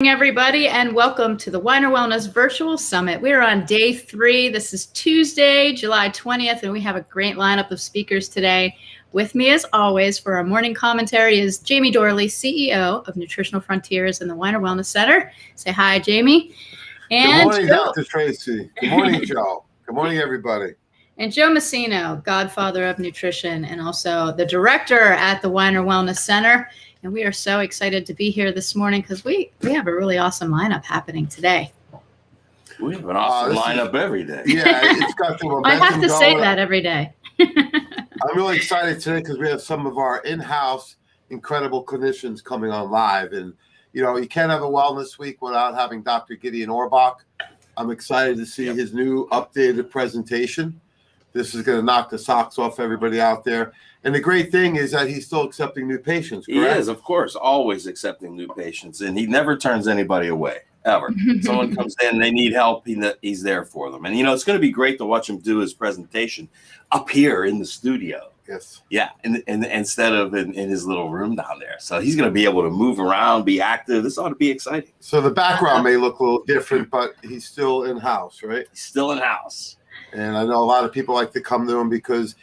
Everybody, and welcome to the Weiner Wellness Virtual Summit. We're on day 3. This is Tuesday, July 20th, and we have a great lineup of speakers today. With me, as always, for our morning commentary is Jamie Dorley, CEO of Nutritional Frontiers and the Weiner Wellness Center. Say hi, Jamie. And good morning, Dr. Tracy. Good morning, Joe. Good morning, everybody. And Joe Messino, godfather of nutrition and also the director at the Weiner Wellness Center. And we are so excited to be here this morning because we have a really awesome lineup happening today. We have an awesome lineup every day. Yeah, it's got the momentum. I have to say that every day. I'm really excited today because we have some of our in-house incredible clinicians coming on live. And, you know, you can't have a wellness week without having Dr. Gideon Orbach. I'm excited to see his new updated presentation. This is going to knock the socks off everybody out there. And the great thing is that he's still accepting new patients, correct? He is, of course, always accepting new patients. And he never turns anybody away, ever. Someone comes in, they need help, he's there for them. And, you know, it's going to be great to watch him do his presentation up here in the studio. Yes. Yeah, and instead of in his little room down there. So he's going to be able to move around, be active. This ought to be exciting. So the background may look a little different, but he's still in-house, right? He's still in-house. And I know a lot of people like to come to him because,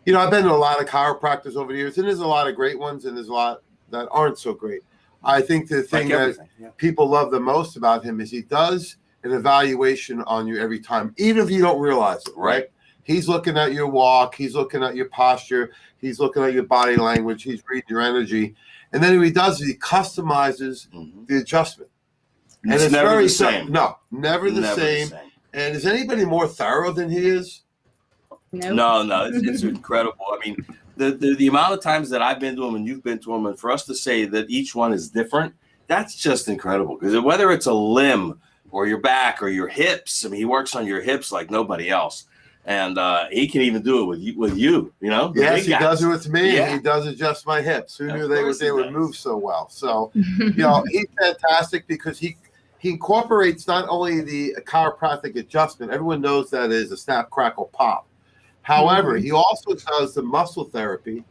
you know, I've been to a lot of chiropractors over the years, and there's a lot of great ones, and there's a lot that aren't so great. I think the thing that people love the most about him is he does an evaluation on you every time, even if you don't realize it, right? He's looking at your walk. He's looking at your posture. He's looking at your body language. He's reading your energy. And then what he does is he customizes the adjustment. And it's never very the same. No, never the same. And is anybody more thorough than he is? No, it's incredible. I mean, the amount of times that I've been to him and you've been to him, and for us to say that each one is different, that's just incredible. Because whether it's a limb or your back or your hips, I mean, he works on your hips like nobody else. And he can even do it with you, you know? Yes, he does it with me. Yeah. He does adjust my hips. Who knew they would move so well? So, you know, he's fantastic because he incorporates not only the chiropractic adjustment, everyone knows that is a snap, crackle, pop. However, he also does the muscle therapy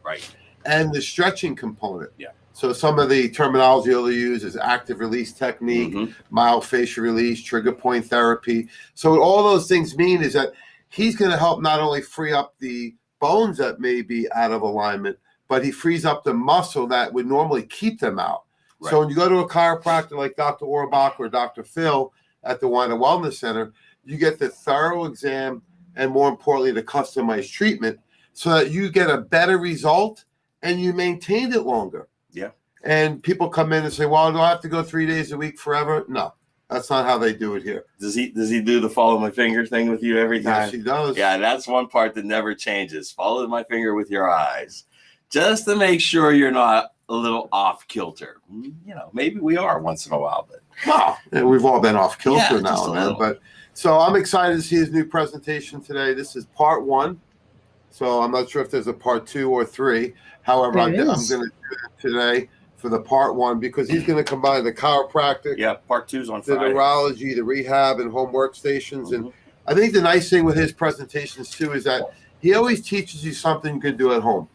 and the stretching component. Yeah. So some of the terminology he'll use is active release technique, mild fascial release, trigger point therapy. So what all those things mean is that he's going to help not only free up the bones that may be out of alignment, but he frees up the muscle that would normally keep them out. So when you go to a chiropractor like Dr. Orbach or Dr. Phil at the Weiner Wellness Center, you get the thorough exam and, more importantly, the customized treatment so that you get a better result and you maintain it longer. Yeah. And people come in and say, well, do I have to go 3 days a week forever? No, that's not how they do it here. Does he do the follow my finger thing with you every time? Yes, he does. Yeah, that's one part that never changes. Follow my finger with your eyes just to make sure you're not a little off kilter. You know, maybe we are once in a while, but well, we've all been off kilter now and then. But so I'm excited to see his new presentation today. This is part 1. So I'm not sure if there's a part 2 or 3. However, I'm going to do it today for the part 1 because he's going to combine the chiropractic. Yeah, part 2's on the Friday. Neurology, the rehab, and home workstations. And I think the nice thing with his presentations too is that he always teaches you something you can do at home.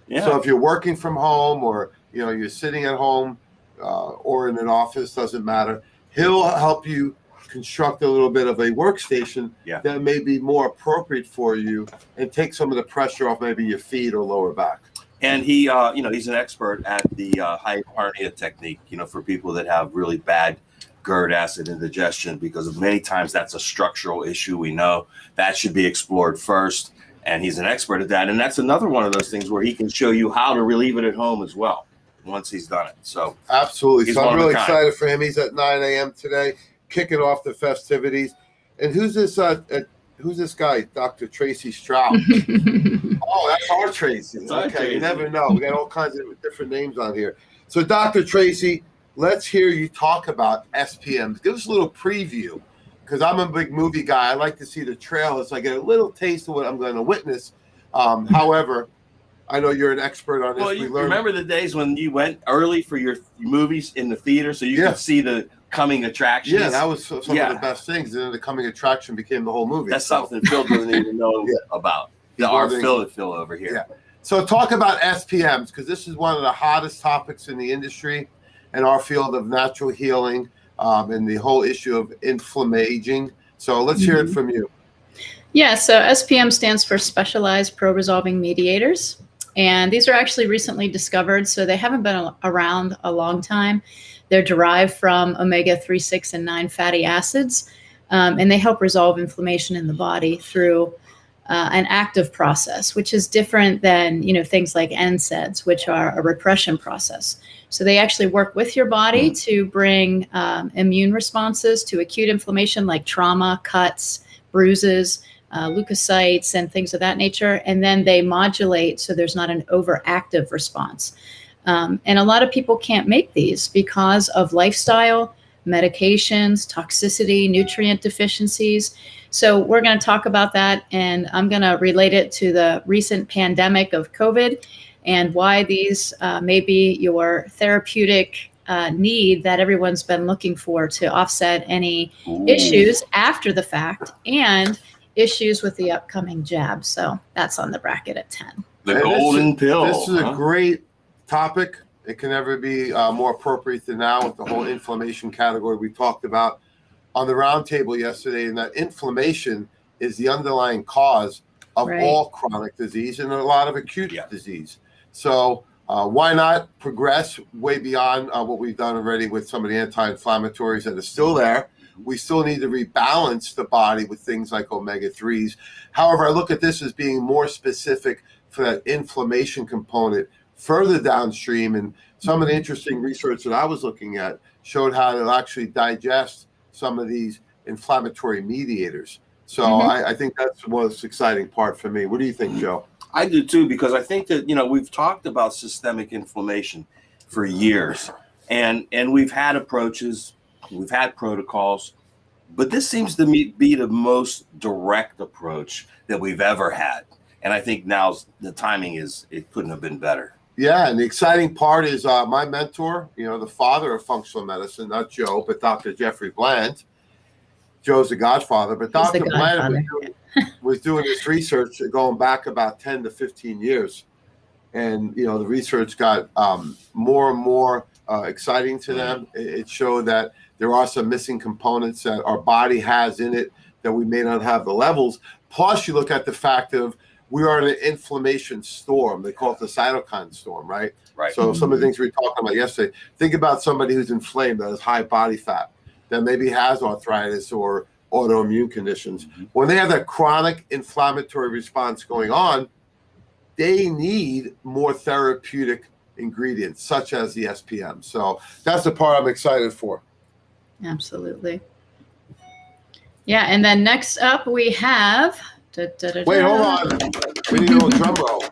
Yeah. So if you're working from home or you're sitting at home or in an office, doesn't matter. He'll help you construct a little bit of a workstation that may be more appropriate for you and take some of the pressure off maybe your feet or lower back. And he, he's an expert at the high hernia technique, for people that have really bad GERD, acid indigestion, because many times that's a structural issue. We know that should be explored first. And he's an expert at that. And that's another one of those things where he can show you how to relieve it at home as well once he's done it. So absolutely. So I'm really excited for him. He's at 9 a.m. today, kicking off the festivities. And who's this guy, Dr. Tracy Stroud? Oh, that's our Tracy. Okay, you never know. We got all kinds of different names on here. So Dr. Tracy, let's hear you talk about SPMs. Give us a little preview. Because I'm a big movie guy, I like to see the trailers so I get a little taste of what I'm going to witness. However, I know you're an expert on this. Well, you remember the days when you went early for your movies in the theater so you could see the coming attractions? Yeah, that was some of the best things. And then the coming attraction became the whole movie. That's something Phil doesn't even know about. Our Phil over here. Yeah. So talk about SPMs, because this is one of the hottest topics in the industry in our field of natural healing. and the whole issue of inflammaging. So let's hear it from you. Yeah, so SPM stands for Specialized Pro-Resolving Mediators. And these are actually recently discovered, so they haven't been around a long time. They're derived from omega-3, 6, and 9 fatty acids, and they help resolve inflammation in the body through an active process, which is different than things like NSAIDs, which are a repression process. So they actually work with your body to bring immune responses to acute inflammation like trauma, cuts, bruises, leukocytes, and things of that nature. And then they modulate so there's not an overactive response. And a lot of people can't make these because of lifestyle, medications, toxicity, nutrient deficiencies. So we're going to talk about that, and I'm going to relate it to the recent pandemic of COVID and why these may be your therapeutic need that everyone's been looking for to offset any issues after the fact and issues with the upcoming jab. So that's on the bracket at 10. The golden pill. This is a great topic. It can never be more appropriate than now with the whole inflammation category we talked about on the roundtable yesterday, and that inflammation is the underlying cause of all chronic disease and a lot of acute disease. So why not progress way beyond what we've done already with some of the anti-inflammatories that are still there? We still need to rebalance the body with things like omega-3s. However, I look at this as being more specific for that inflammation component further downstream. And some of the interesting research that I was looking at showed how to actually digest some of these inflammatory mediators. So I think that's the most exciting part for me. What do you think, Joe? I do too, because I think that, we've talked about systemic inflammation for years, and we've had approaches, we've had protocols, but this seems to me be the most direct approach that we've ever had. And I think now the timing it couldn't have been better. Yeah, and the exciting part is my mentor, the father of functional medicine, not Joe, but Dr. Jeffrey Bland. Joe's the godfather, but Dr. Bland was doing this research going back about 10 to 15 years. And, the research got more and more exciting to them. It showed that there are some missing components that our body has in it that we may not have the levels. Plus, you look at the fact of we are in an inflammation storm. They call it the cytokine storm, right? Right. So some of the things we were talking about yesterday, think about somebody who's inflamed, that has high body fat, that maybe has arthritis or autoimmune conditions. When they have that chronic inflammatory response going on, they need more therapeutic ingredients, such as the SPM. So that's the part I'm excited for. Absolutely. Yeah, and then next up we have... Wait, hold on. We need a little drum roll.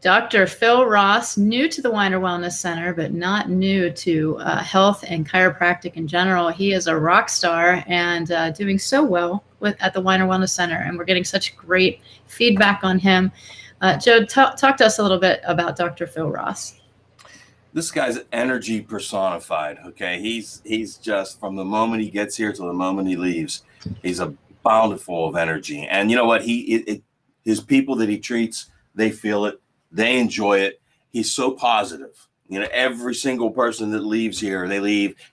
Dr. Phil Ross, new to the Weiner Wellness Center, but not new to health and chiropractic in general. He is a rock star and doing so well at the Weiner Wellness Center, and we're getting such great feedback on him. Joe, talk to us a little bit about Dr. Phil Ross. This guy's energy personified. Okay, he's just, from the moment he gets here to the moment he leaves, he's a bountiful of energy. And you know what? His people that he treats, they feel it, they enjoy it. He's so positive. Every single person that leaves here,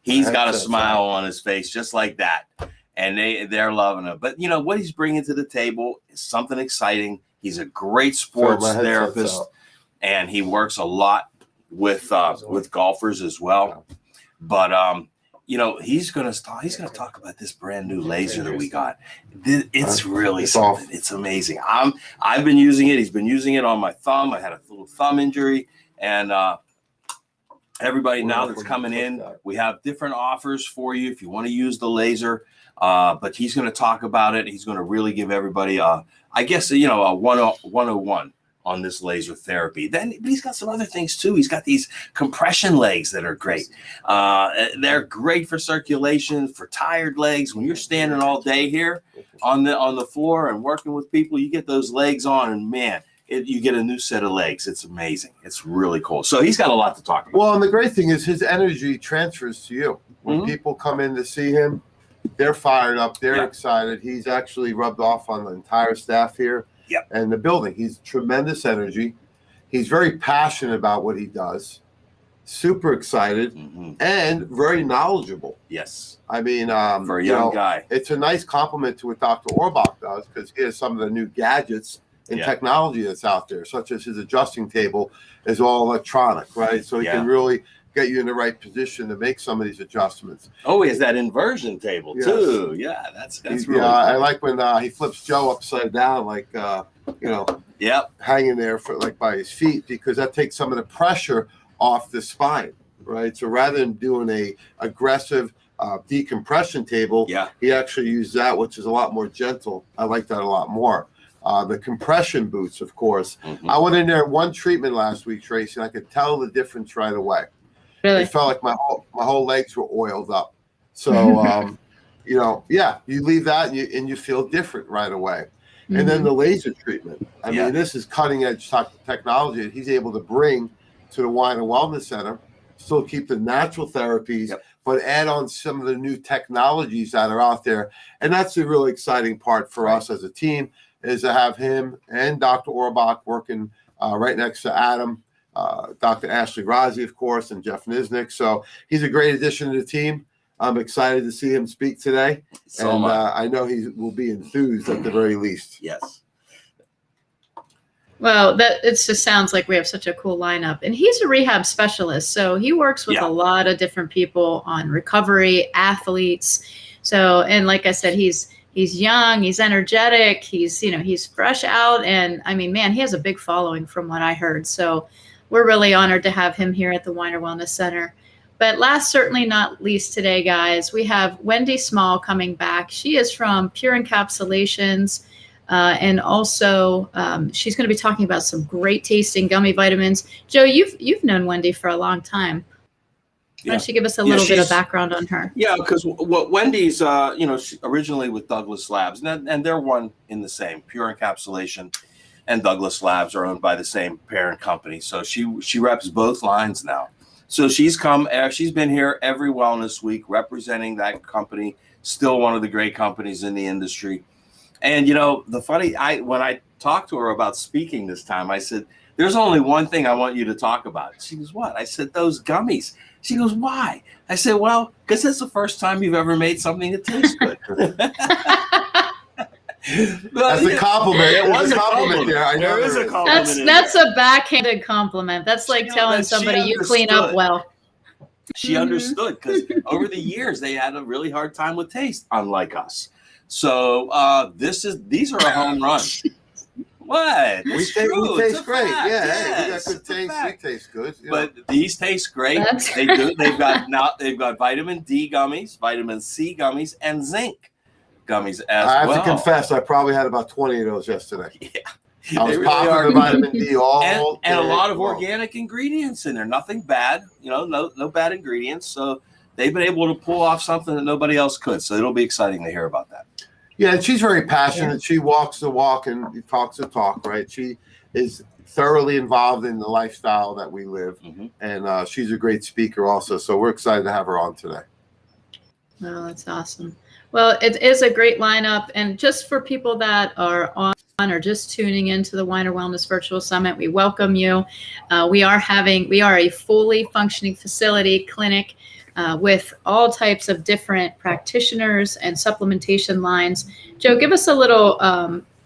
he's got a smile on his face, just like that. And they're loving him. But what he's bringing to the table is something exciting. He's a great sports therapist, and he works a lot with golfers as well. But he's gonna talk about this brand new laser that we got. It's really something. It's amazing. I've been using it. He's been using it on my thumb. I had a little thumb injury, and everybody now that's coming in, we have different offers for you if you want to use the laser. But he's going to talk about it. He's going to really give everybody, a 101 on this laser therapy. But he's got some other things too. He's got these compression legs that are great. They're great for circulation, for tired legs. When you're standing all day here on the floor and working with people, you get those legs on, and man, you get a new set of legs. It's amazing. It's really cool. So he's got a lot to talk about. Well, and the great thing is his energy transfers to you. When people come in to see him, they're fired up. They're excited. He's actually rubbed off on the entire staff here and the building. He's tremendous energy. He's very passionate about what he does. super excited, and very knowledgeable. Yes. I mean, for a young guy, it's a nice compliment to what Dr. Orbach does, because he has some of the new gadgets and technology that's out there, such as his adjusting table is all electronic, right? So he can really get you in the right position to make some of these adjustments. Oh, he has that inversion table too. Yeah, that's really cool. I like when he flips Joe upside down, like hanging there for like by his feet, because that takes some of the pressure off the spine, right? So rather than doing a aggressive decompression table, he actually used that, which is a lot more gentle. I like that a lot more. The compression boots, of course. I went in there one treatment last week, Tracy, and I could tell the difference right away. Really? It felt like my whole legs were oiled up. So, you leave that and you feel different right away. And then the laser treatment. I mean, this is cutting edge technology that he's able to bring to the Weiner Wellness Center, still keep the natural therapies, but add on some of the new technologies that are out there. And that's the really exciting part for us as a team, is to have him and Dr. Orbach working right next to Adam, Dr. Ashley Razi, of course, and Jeff Niznik. So he's a great addition to the team. I'm excited to see him speak today. And I know he will be enthused at the very least. Yes. Well, it just sounds like we have such a cool lineup. And he's a rehab specialist, so he works with a lot of different people on recovery, athletes. So, and like I said, he's young, he's energetic, he's fresh out, and I mean, man, he has a big following from what I heard. So we're really honored to have him here at the Weiner Wellness Center. But last, certainly not least today, guys, we have Wendy Small coming back. She is from Pure Encapsulations. And also, she's going to be talking about some great tasting gummy vitamins. Joe, you've known Wendy for a long time. Why don't you give us a little bit of background on her? Yeah, because what Wendy's, she originally with Douglas Labs, and they're one in the same. Pure Encapsulation and Douglas Labs are owned by the same parent company. So she reps both lines now. So she's been here every Wellness Week representing that company. Still one of the great companies in the industry. And when I talked to her about speaking this time, I said, "There's only one thing I want you to talk about." She goes, "What?" I said, "Those gummies." She goes, "Why?" I said, "Well, because it's the first time you've ever made something that tastes good." That's a compliment. It was a compliment there. There is a compliment. That's a backhanded compliment. That's like telling somebody you clean up well. She understood, because over the years they had a really hard time with taste, unlike us. So these are a home run. What? We taste great. Yeah, we got good taste. We taste good. But these taste great. They do. They've got vitamin D gummies, vitamin C gummies, and zinc gummies as well. I have to confess, I probably had about 20 of those yesterday. Yeah. I was popping the vitamin D all and a lot of organic ingredients in there. Nothing bad. No bad ingredients. So they've been able to pull off something that nobody else could. So it'll be exciting to hear about that. Yeah, and she's very passionate. Yeah. She walks the walk and talks the talk, right? She is thoroughly involved in the lifestyle that we live, and she's a great speaker also. So we're excited to have her on today. Oh, that's awesome. Well, it is a great lineup, and just for people that are on or just tuning into the Weiner Wellness Virtual Summit, we welcome you. We are a fully functioning facility clinic. With all types of different practitioners and supplementation lines. Joe, give us a little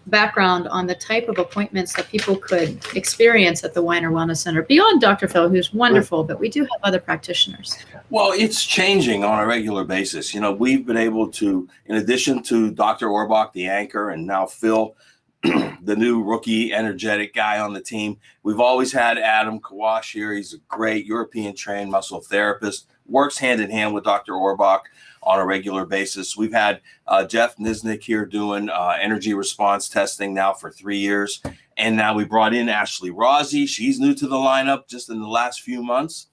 background on the type of appointments that people could experience at the Weiner Wellness Center, beyond Dr. Phil, who's wonderful, but we do have other practitioners. Well, it's changing on a regular basis. We've been able to, in addition to Dr. Orbach, the anchor, and now Phil, the new rookie energetic guy on the team, we've always had Adam Kawash here. He's a great European trained muscle therapist, works hand in hand with Dr. Orbach on a regular basis. We've had Jeff Niznik here doing energy response testing now for 3 years. And now we brought in Ashley Razi. She's new to the lineup just in the last few months.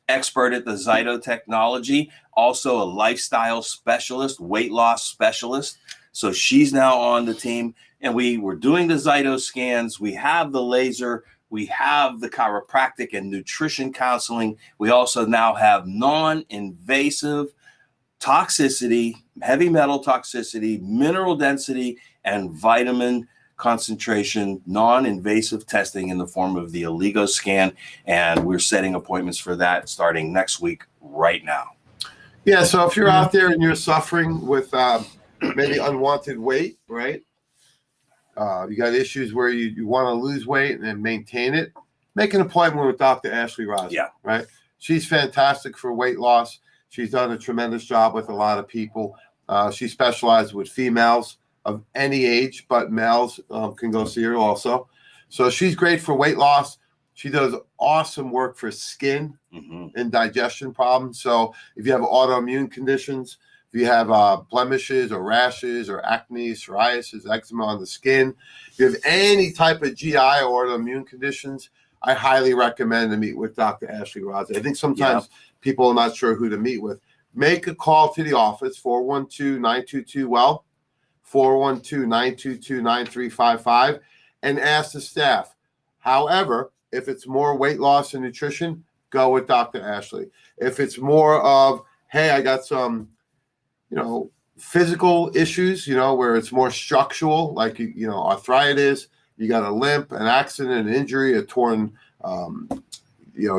Expert at the Zyto technology, also a lifestyle specialist, weight loss specialist. So she's now on the team. And we were doing the Zyto scans. We have the laser. We have the chiropractic and nutrition counseling. We also now have non-invasive toxicity, heavy metal toxicity, mineral density, and vitamin concentration, non-invasive testing in the form of the Oligo scan. And we're setting appointments for that starting next week right now. Yeah, so if you're out there and you're suffering with maybe unwanted weight, right? You got issues where you want to lose weight and maintain it, make an appointment with Dr. Ashley Rosen. Yeah. Right? She's fantastic for weight loss. She's done a tremendous job with a lot of people. She specializes with females of any age, but males can go see her also. So she's great for weight loss. She does awesome work for skin and digestion problems. So if you have autoimmune conditions, if you have blemishes or rashes or acne, psoriasis, eczema on the skin, if you have any type of GI or autoimmune conditions, I highly recommend to meet with Dr. Ashley Rosen. I think sometimes people are not sure who to meet with. Make a call to the office, 412-922-WELL, 412-922-9355, and ask the staff. However, if it's more weight loss and nutrition, go with Dr. Ashley. If it's more of, hey, I got some, physical issues, where it's more structural, like, arthritis, you got a limp, an accident, an injury, a torn,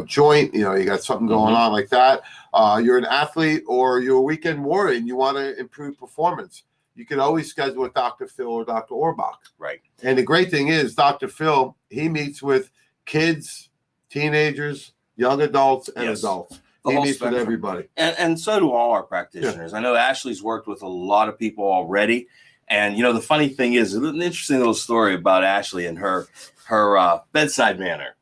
joint, you got something going on like that. You're an athlete or you're a weekend warrior and you want to improve performance. You can always schedule with Dr. Phil or Dr. Orbach. Right. And the great thing is Dr. Phil, he meets with kids, teenagers, young adults, and adults. He meets with everybody. And so do all our practitioners. I know Ashley's worked with a lot of people already. And, the funny thing is, an interesting little story about Ashley and her bedside manner.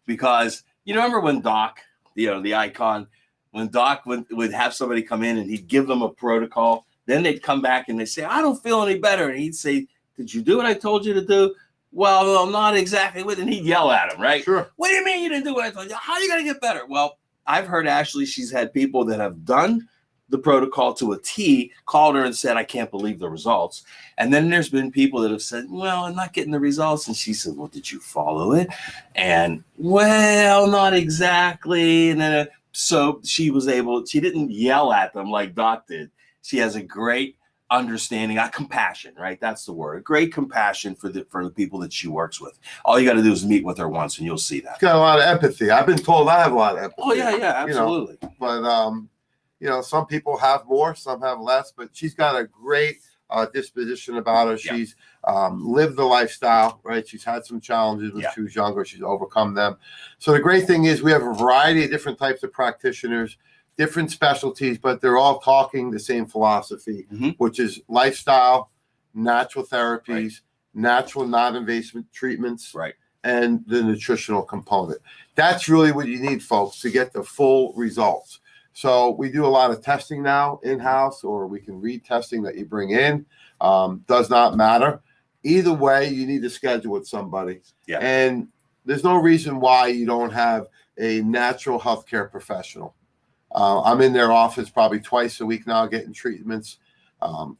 Because you remember when Doc, the icon, when Doc would have somebody come in and he'd give them a protocol, then they'd come back and they'd say, I don't feel any better. And he'd say, did you do what I told you to do? Well, not exactly. And he'd yell at him, right? Sure. What do you mean you didn't do what I told you? How are you going to get better? Well, I've heard Ashley, she's had people that have done the protocol to a T, called her and said, I can't believe the results. And then there's been people that have said, well, I'm not getting the results. And she said, well, did you follow it? And well, not exactly. And then so she didn't yell at them like Doc did. She has a great understanding, compassion, right? That's the word. A great compassion for the people that she works with. All you got to do is meet with her once and you'll see that. She's got a lot of empathy. I've been told I have a lot of empathy. Oh, yeah, absolutely. But, some people have more, some have less, but she's got a great disposition about her. She's lived the lifestyle, right? She's had some challenges when she was younger. She's overcome them. So the great thing is we have a variety of different types of practitioners, different specialties, but they're all talking the same philosophy, which is lifestyle, natural therapies, natural non-invasive treatments, and the nutritional component. That's really what you need, folks, to get the full results. So we do a lot of testing now in-house, or we can read testing that you bring in. Does not matter. Either way, you need to schedule with somebody. Yeah. And there's no reason why you don't have a natural healthcare professional. I'm in their office probably twice a week now getting treatments,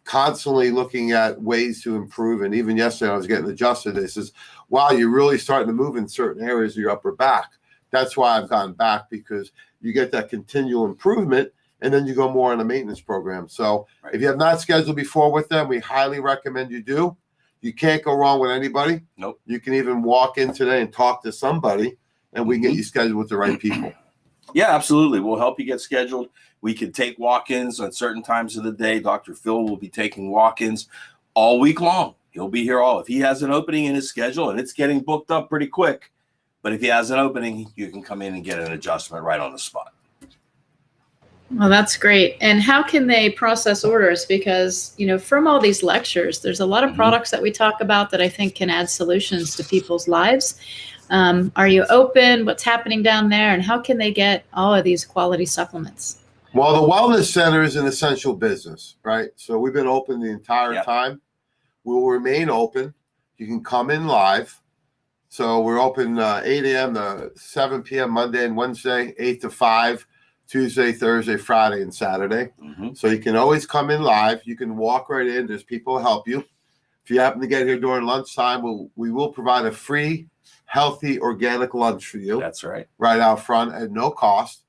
constantly looking at ways to improve. And even yesterday I was getting adjusted. They says, wow, you're really starting to move in certain areas of your upper back. That's why I've gone back, because you get that continual improvement and then you go more on a maintenance program. So if you have not scheduled before with them, we highly recommend you do. You can't go wrong with anybody. Nope. You can even walk in today and talk to somebody and we can get you scheduled with the right people. Yeah, absolutely. We'll help you get scheduled. We can take walk-ins on certain times of the day. Dr. Phil will be taking walk-ins all week long. He'll be here if he has an opening in his schedule, and it's getting booked up pretty quick. But if he has an opening, you can come in and get an adjustment right on the spot. Well, that's great. And how can they process orders? Because, from all these lectures, there's a lot of products that we talk about that I think can add solutions to people's lives. Are you open? What's happening down there? And how can they get all of these quality supplements? Well, the Wellness Center is an essential business, right? So we've been open the entire time. We'll remain open. You can come in live. So we're open 8 a.m. to 7 p.m. Monday and Wednesday, 8 to 5, Tuesday, Thursday, Friday, and Saturday. So you can always come in live. You can walk right in. There's people to help you. If you happen to get here during lunchtime, we will provide a free, healthy, organic lunch for you. That's right. Right out front at no cost.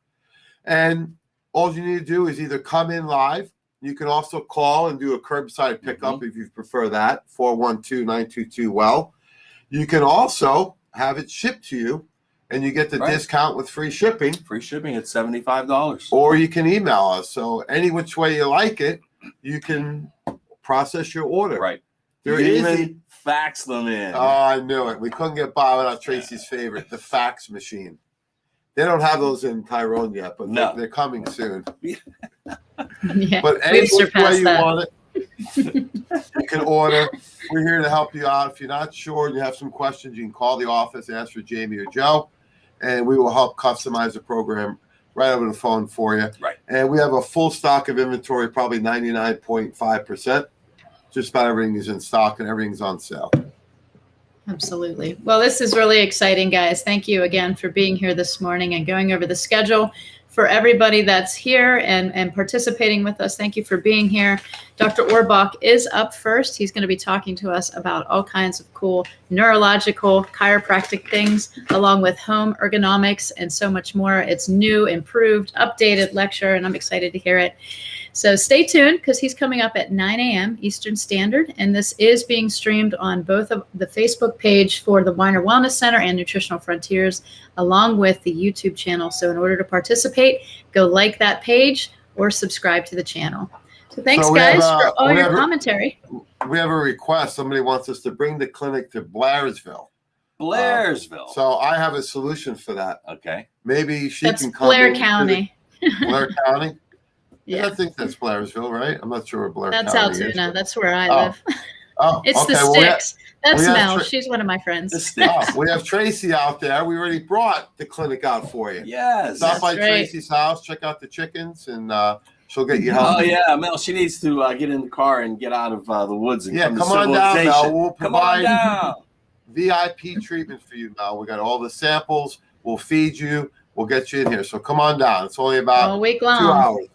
And all you need to do is either come in live. You can also call and do a curbside pickup if you prefer that, 412-922-WELL. You can also have it shipped to you, and you get the discount with free shipping. Free shipping at $75. Or you can email us. So any which way you like it, you can process your order. Right. There you is even fax them in. Oh, I knew it. We couldn't get by without Tracy's favorite, the fax machine. They don't have those in Tyrone yet, but they're coming soon. Yeah, but any which way you that. want it, you can order. We're here to help you out. If you're not sure and you have some questions, you can call the office, ask for Jamie or Joe, and we will help customize the program right over the phone for you. Right. And we have a full stock of inventory, probably 99.5%. Just about everything is in stock and everything's on sale. Absolutely. Well, this is really exciting, guys. Thank you again for being here this morning and going over the schedule. For everybody that's here and participating with us, thank you for being here. Dr. Orbach is up first. He's going to be talking to us about all kinds of cool neurological chiropractic things, along with home ergonomics and so much more. It's new, improved, updated lecture, and I'm excited to hear it. So stay tuned, because he's coming up at 9 a.m. Eastern Standard, and this is being streamed on both of the Facebook page for the Weiner Wellness Center and Nutritional Frontiers, along with the YouTube channel. So in order to participate, go like that page or subscribe to the channel. So thanks, guys, for all your commentary. We have a request. Somebody wants us to bring the clinic to Blairsville. Blairsville. So I have a solution for that. Okay. Maybe she can come. Blair County. Blair County? Yeah. I think that's Blairsville, right? I'm not sure where Blair That's County is. That's Altoona. That's where I live. Oh, it's okay. the Sticks. That's Mel. She's one of my friends. We have Tracy out there. We already brought the clinic out for you. Yes. Stop by Tracy's house, check out the chickens, and she'll get you help. Oh, yeah. Mel, she needs to get in the car and get out of the woods and come on down, Mel. We'll provide VIP treatment for you, Mel. We got all the samples. We'll feed you. We'll get you in here. So come on down. It's only about all week long. 2 hours.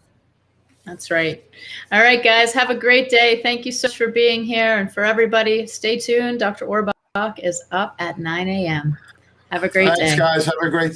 That's right. All right, guys, have a great day. Thank you so much for being here. And for everybody, stay tuned. Dr. Orbach is up at 9 a.m. Have a great day. Thanks, guys. Have a great day.